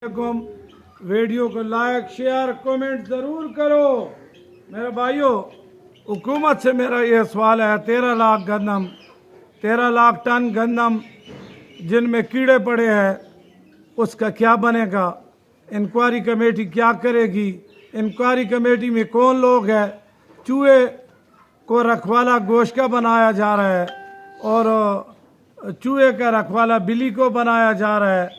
Video को like share comment ज़रूर करो। मेरे भाइयों, हुकूमत से मेरा ये सवाल है, 13 लाख टन गंदम जिनमें कीड़े पड़े हैं, उसका क्या बनेगा? इंक्वायरी कमेटी क्या करेगी? इंक्वायरी कमेटी में कौन लोग हैं? चूहे को रखवाला गोश्त का बनाया जा रहा है और चूहे का रखवाला बिल्ली को बनाया जा रहा है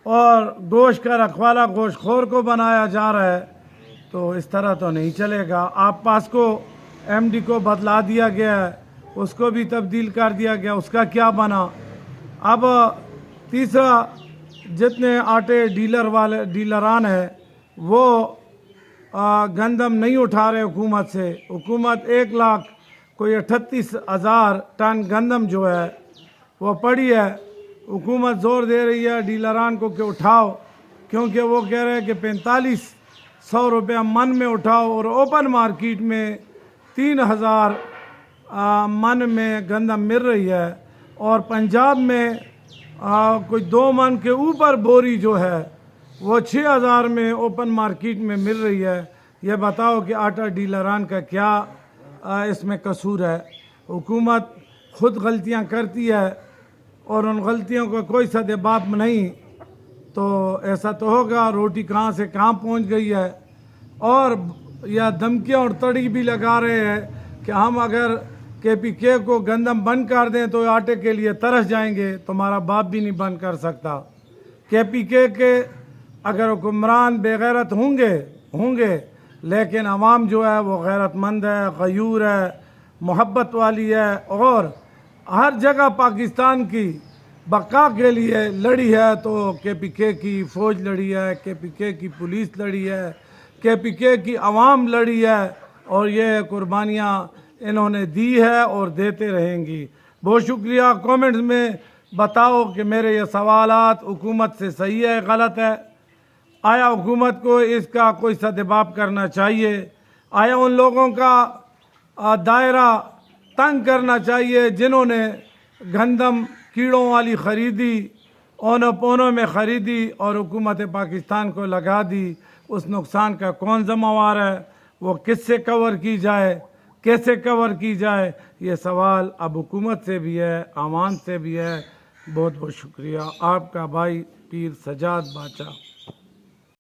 और गोश्त का रखवाला गोश्तखोर को बनाया जा रहा है। तो इस तरह तो नहीं चलेगा। आप पास को एमडी को बदला दिया गया है, उसको भी तब्दील कर दिया गया, उसका क्या बना? अब तीसरा, जितने आटे डीलरान हैं वो गंदम नहीं उठा रहे हुकूमत से। हुकूमत 1,38,000 टन गंदम जो है वो पड़ी है। हुकूमत ज़ोर दे रही है डीलरान को कि उठाओ, क्योंकि वो कह रहे हैं कि 4500 रुपये मन में उठाओ और ओपन मार्केट में 3000 मन में गंदम मिल रही है और पंजाब में कोई 2 मन के ऊपर बोरी जो है वो 6000 में ओपन मार्केट में मिल रही है। ये बताओ कि आटा डीलरान का क्या इसमें कसूर है? हुकूमत खुद गलतियां करती है और उन गलतियों का कोई सदेबाप नहीं, तो ऐसा तो होगा रोटी कहाँ से कहाँ पहुँच गई है। और यह धमकियाँ और तड़ी भी लगा रहे हैं कि हम अगर KPK को गंदम बंद कर दें तो आटे के लिए तरस जाएंगे। तुम्हारा बाप भी नहीं बंद कर सकता। KPK के अगर हुक्मरान बेगैरत होंगे लेकिन अवाम जो है वो गैरतमंद है, गयूर है, मोहब्बत वाली है और हर जगह पाकिस्तान की बका के लिए लड़ी है। तो KPK की फ़ौज लड़ी है, KPK की पुलिस लड़ी है, KPK की अवाम लड़ी है और ये कुर्बानियाँ इन्होंने दी है और देते रहेंगी। बहुत शुक्रिया। कमेंट्स में बताओ कि मेरे ये सवालात हुकूमत से सही है, गलत है। आया हुकूमत को इसका कोई सदेबाप करना चाहिए? आया उन लोगों का दायरा तंग करना चाहिए जिन्होंने गंदम कीड़ों वाली ख़रीदी, औनो पौनों में ख़रीदी और हुकूमत पाकिस्तान को लगा दी? उस नुकसान का कौन ज़िम्मेवार है? वो किससे कवर की जाए, कैसे कवर की जाए? ये सवाल अब हुकूमत से भी है, आवाम से भी है। बहुत बहुत शुक्रिया। आपका भाई पीर सजाद बाचा।